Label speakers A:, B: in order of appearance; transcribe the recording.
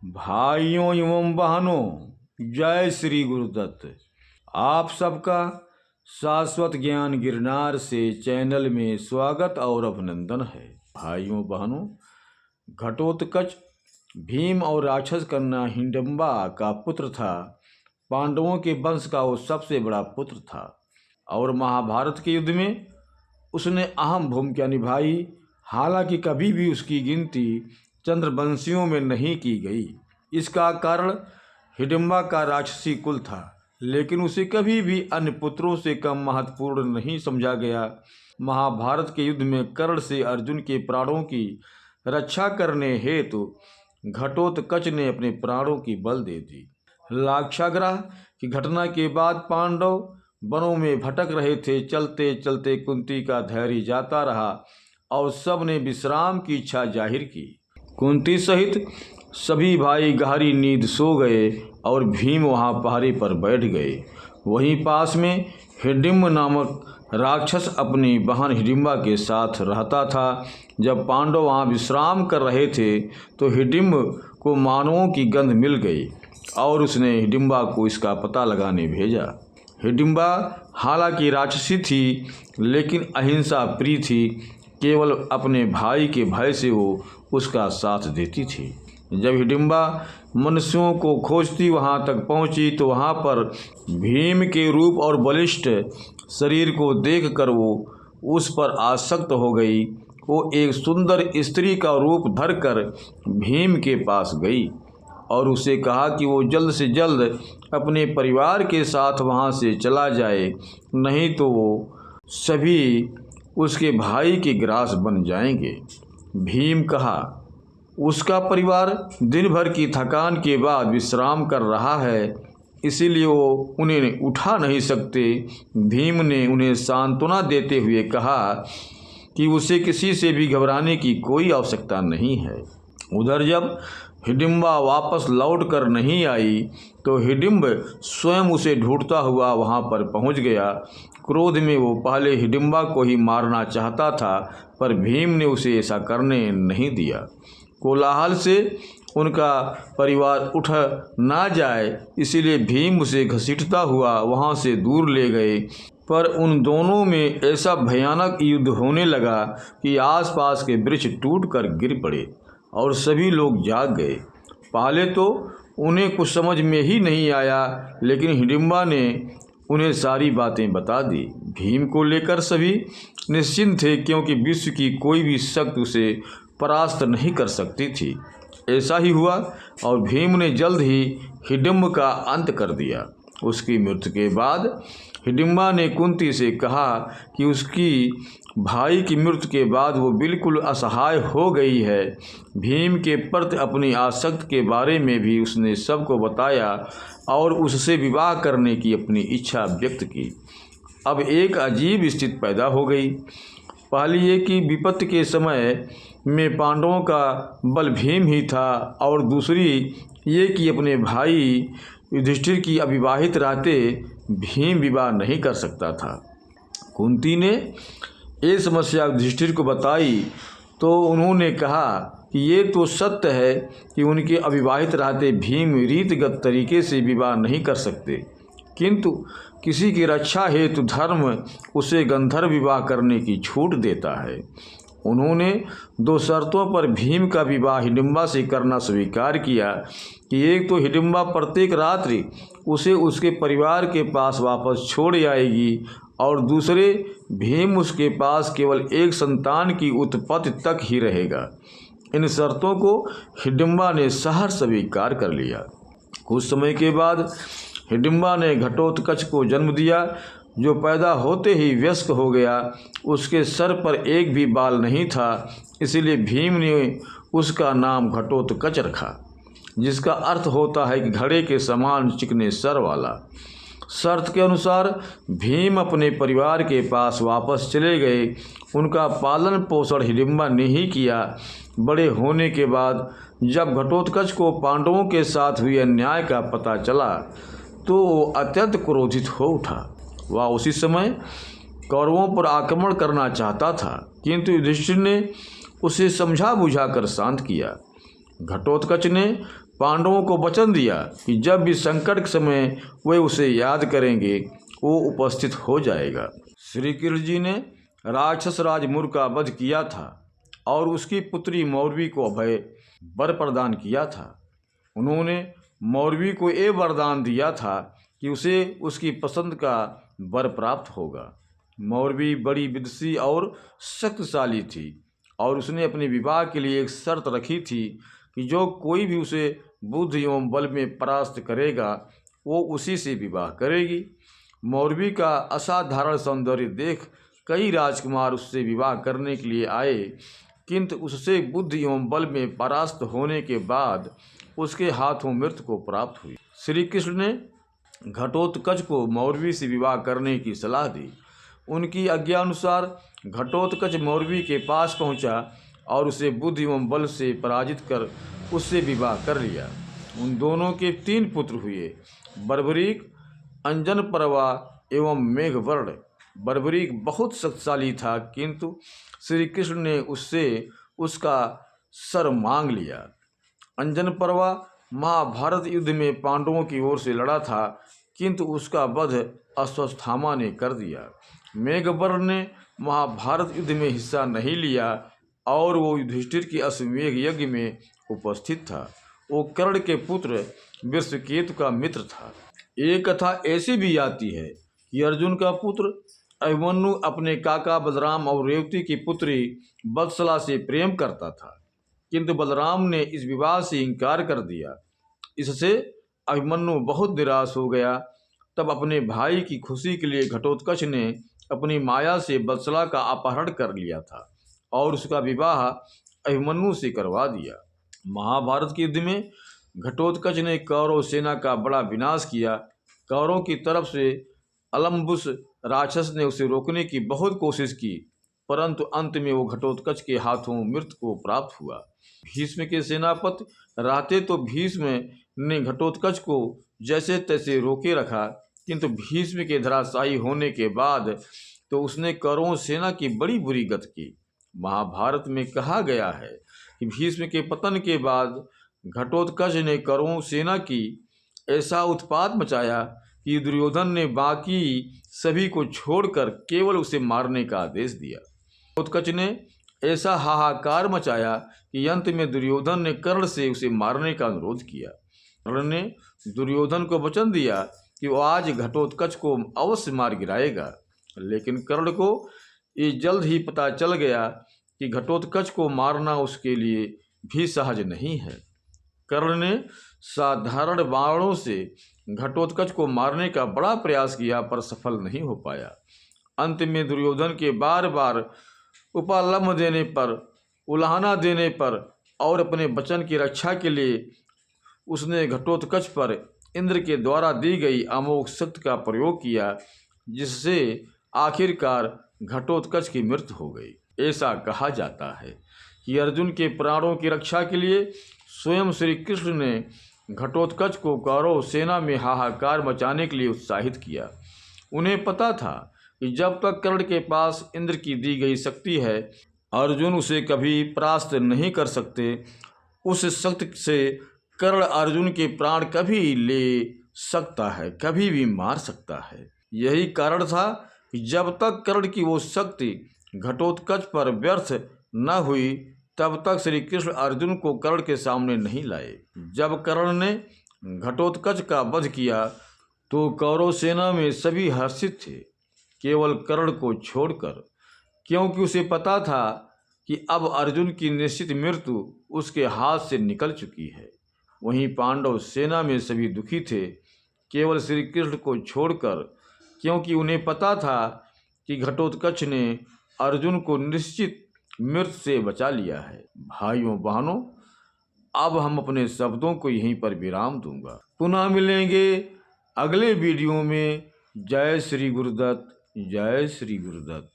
A: भाइयों एवं बहनों, जय श्री गुरुदत्त। आप सबका शाश्वत ज्ञान गिरनार से चैनल में स्वागत और अभिनंदन है। भाइयों बहनों, घटोत्कच भीम और राक्षस कन्या हिडिंबा का पुत्र था। पांडवों के वंश का वो सबसे बड़ा पुत्र था और महाभारत के युद्ध में उसने अहम भूमिका निभाई। हालांकि कभी भी उसकी गिनती चंद्रवंशियों में नहीं की गई। इसका कारण हिडिंबा का राक्षसी कुल था, लेकिन उसे कभी भी अन्य पुत्रों से कम महत्वपूर्ण नहीं समझा गया। महाभारत के युद्ध में कर्ण से अर्जुन के प्राणों की रक्षा करने हेतु घटोत्कच ने अपने प्राणों की बल दे दी। लाक्षागृह की घटना के बाद पांडव वनों में भटक रहे थे। चलते चलते कुंती का धैर्य जाता रहा और सब ने विश्राम की इच्छा जाहिर की। कुंती सहित सभी भाई गहरी नींद सो गए और भीम वहां पहरे पर बैठ गए। वहीं पास में हिडिंब नामक राक्षस अपनी बहन हिडिंबा के साथ रहता था। जब पांडव वहां विश्राम कर रहे थे तो हिडिंब को मानवों की गंध मिल गई और उसने हिडिंबा को इसका पता लगाने भेजा। हिडिंबा हालांकि राक्षसी थी, लेकिन अहिंसा प्रिय थी। केवल अपने भाई के भय से वो उसका साथ देती थी। जब हिडिंबा मनुष्यों को खोजती वहां तक पहुंची तो वहां पर भीम के रूप और बलिष्ठ शरीर को देखकर वो उस पर आसक्त हो गई। वो एक सुंदर स्त्री का रूप धरकर भीम के पास गई और उसे कहा कि वो जल्द से जल्द अपने परिवार के साथ वहां से चला जाए, नहीं तो वो सभी उसके भाई के ग्रास बन जाएंगे। भीम कहा, उसका परिवार दिन भर की थकान के बाद विश्राम कर रहा है, इसीलिए वो उन्हें उठा नहीं सकते। भीम ने उन्हें सांत्वना देते हुए कहा कि उसे किसी से भी घबराने की कोई आवश्यकता नहीं है। उधर जब हिडिंबा वापस लौट कर नहीं आई तो हिडिंब स्वयं उसे ढूंढता हुआ वहां पर पहुंच गया। क्रोध में वो पहले हिडिंबा को ही मारना चाहता था, पर भीम ने उसे ऐसा करने नहीं दिया। कोलाहल से उनका परिवार उठ ना जाए, इसीलिए भीम उसे घसीटता हुआ वहां से दूर ले गए। पर उन दोनों में ऐसा भयानक युद्ध होने लगा कि आसपास के वृक्ष टूटकर गिर पड़े और सभी लोग जाग गए। पहले तो उन्हें कुछ समझ में ही नहीं आया, लेकिन हिडिंबा ने उन्हें सारी बातें बता दी। भीम को लेकर सभी निश्चिंत थे, क्योंकि विश्व की कोई भी शक्ति उसे परास्त नहीं कर सकती थी। ऐसा ही हुआ और भीम ने जल्द ही हिडिंब का अंत कर दिया। उसकी मृत्यु के बाद हिडिंबा ने कुंती से कहा कि उसकी भाई की मृत्यु के बाद वो बिल्कुल असहाय हो गई है। भीम के प्रति अपनी आसक्ति के बारे में भी उसने सबको बताया और उससे विवाह करने की अपनी इच्छा व्यक्त की। अब एक अजीब स्थिति पैदा हो गई। पहली ये कि विपत्ति के समय में पांडवों का बल भीम ही था, और दूसरी ये कि अपने भाई युधिष्ठिर की अविवाहित रहते भीम विवाह नहीं कर सकता था। कुंती ने ये समस्या युधिष्ठिर को बताई तो उन्होंने कहा कि ये तो सत्य है कि उनके अविवाहित रहते भीम रीतगत तरीके से विवाह नहीं कर सकते, किंतु किसी की रक्षा हेतु धर्म उसे गंधर्व विवाह करने की छूट देता है। उन्होंने दो शर्तों पर भीम का विवाह हिडिंबा से करना स्वीकार किया कि एक तो हिडिंबा प्रत्येक रात्रि उसे उसके परिवार के पास वापस छोड़ आएगी, और दूसरे भीम उसके पास केवल एक संतान की उत्पत्ति तक ही रहेगा। इन शर्तों को हिडिंबा ने सहर्ष स्वीकार कर लिया। कुछ समय के बाद हिडिंबा ने घटोत्कच को जन्म दिया, जो पैदा होते ही वयस्क हो गया। उसके सर पर एक भी बाल नहीं था, इसलिए भीम ने उसका नाम घटोत्कच रखा, जिसका अर्थ होता है कि घड़े के समान चिकने सर वाला। शर्त के अनुसार भीम अपने परिवार के पास वापस चले गए। उनका पालन पोषण हिडिंबा ने ही किया। बड़े होने के बाद जब घटोत्कच को पांडवों के साथ हुए अन्याय का पता चला तो वो अत्यंत क्रोधित हो उठा। वह उसी समय कौरवों पर आक्रमण करना चाहता था, किंतु युधिष्ठिर ने उसे समझा बुझा कर शांत किया। घटोत्कच ने पांडवों को वचन दिया कि जब भी संकट के समय वे उसे याद करेंगे वो उपस्थित हो जाएगा। श्री कृष्ण जी ने राक्षस राज मुर का वध किया था और उसकी पुत्री मौरवी को अभय वर प्रदान किया था। उन्होंने मौरवी को ये वरदान दिया था कि उसे उसकी पसंद का वर प्राप्त होगा। मौरवी बड़ी विदुषी और शक्तिशाली थी और उसने अपने विवाह के लिए एक शर्त रखी थी कि जो कोई भी उसे बुद्धि एवं बल में परास्त करेगा वो उसी से विवाह करेगी। मौरवी का असाधारण सौंदर्य देख कई राजकुमार उससे विवाह करने के लिए आए, किंतु उससे बुद्धि एवं बल में परास्त होने के बाद उसके हाथों मृत्यु को प्राप्त हुई। श्री कृष्ण ने घटोत्कच को मौरवी से विवाह करने की सलाह दी। उनकी आज्ञा अनुसार घटोत्कच मौरवी के पास पहुंचा और उसे बुद्धि एवं बल से पराजित कर उससे विवाह कर लिया। उन दोनों के 3 पुत्र हुए, बर्बरीक, अंजनपर्वा एवं मेघवर्ण। बर्बरीक बहुत शक्तिशाली था, किंतु श्री कृष्ण ने उससे उसका सर मांग लिया। अंजनपर्वा महाभारत युद्ध में पांडवों की ओर से लड़ा था, किंतु उसका वध अश्वत्थामा ने कर दिया। मेघवर्ण ने महाभारत युद्ध में हिस्सा नहीं लिया और वो युधिष्ठिर की अश्वमेध यज्ञ में उपस्थित था। वो कर्ण के पुत्र वृषकेतु का मित्र था। एक कथा ऐसी भी आती है कि अर्जुन का पुत्र अभिमन्यु अपने काका बलराम और रेवती की पुत्री वत्सला से प्रेम करता था, किंतु बलराम ने इस विवाह से इनकार कर दिया। इससे अभिमन्यु बहुत निराश हो गया। तब अपने भाई की खुशी के लिए घटोत्कच ने अपनी माया से वत्सला का अपहरण कर लिया था और उसका विवाह अभिमन्यु से करवा दिया। महाभारत के युद्ध में घटोत्कच ने कौरव सेना का बड़ा विनाश किया। कौरवों की तरफ से अलम्बुस राक्षस ने उसे रोकने की बहुत कोशिश की, परंतु अंत में वो घटोत्कच के हाथों मृत्यु को प्राप्त हुआ। भीष्म के सेनापति रहते तो भीष्म ने घटोत्कच को जैसे तैसे रोके रखा, किंतु भीष्म के धराशायी होने के बाद तो उसने कौरवों सेना की बड़ी बुरी गति की। महाभारत में कहा गया है कि भीष्म के पतन के बाद घटोत्कच ने कौरवों सेना की ऐसा उत्पात मचाया कि दुर्योधन ने बाकी सभी को छोड़कर केवल उसे मारने का आदेश दिया। घटोत्कच ने ऐसा हाहाकार मचाया कि अंत में दुर्योधन ने कर्ण से उसे मारने का अनुरोध किया। कर्ण ने दुर्योधन को वचन दिया कि वो आज घटोत्कच को अवश्य मार गिराएगा, लेकिन कर्ण को ये जल्द ही पता चल गया कि घटोत्कच को मारना उसके लिए भी सहज नहीं है। कर्ण ने साधारण बाणों से घटोत्कच को मारने का बड़ा प्रयास किया, पर सफल नहीं हो पाया। अंत में दुर्योधन के बार बार उपलम्ब देने पर, उलाहना देने पर और अपने वचन की रक्षा के लिए उसने घटोत्कच पर इंद्र के द्वारा दी गई अमोघ शक्ति का प्रयोग किया, जिससे आखिरकार घटोत्कच की मृत्यु हो गई। ऐसा कहा जाता है कि अर्जुन के प्राणों की रक्षा के लिए स्वयं श्री कृष्ण ने घटोत्कच को कौरव सेना में हाहाकार मचाने के लिए उत्साहित किया। उन्हें पता था कि जब तक कर्ण के पास इंद्र की दी गई शक्ति है, अर्जुन उसे कभी परास्त नहीं कर सकते। उस शक्ति से कर्ण अर्जुन के प्राण कभी ले सकता है, कभी भी मार सकता है। यही कारण था कि जब तक कर्ण की वो शक्ति घटोत्कच पर व्यर्थ न हुई, तब तक श्री कृष्ण अर्जुन को कर्ण के सामने नहीं लाए। जब कर्ण ने घटोत्कच का वध किया तो कौरव सेना में सभी हर्षित थे, केवल कर्ण को छोड़कर, क्योंकि उसे पता था कि अब अर्जुन की निश्चित मृत्यु उसके हाथ से निकल चुकी है। वहीं पांडव सेना में सभी दुखी थे, केवल श्री कृष्ण को छोड़कर, क्योंकि उन्हें पता था कि घटोत्कच ने अर्जुन को निश्चित मृत्यु से बचा लिया है। भाइयों बहनों, अब हम अपने शब्दों को यहीं पर विराम दूंगा। पुनः मिलेंगे अगले वीडियो में। जय श्री गुरुदत्त, जय श्री गुरुदत्त।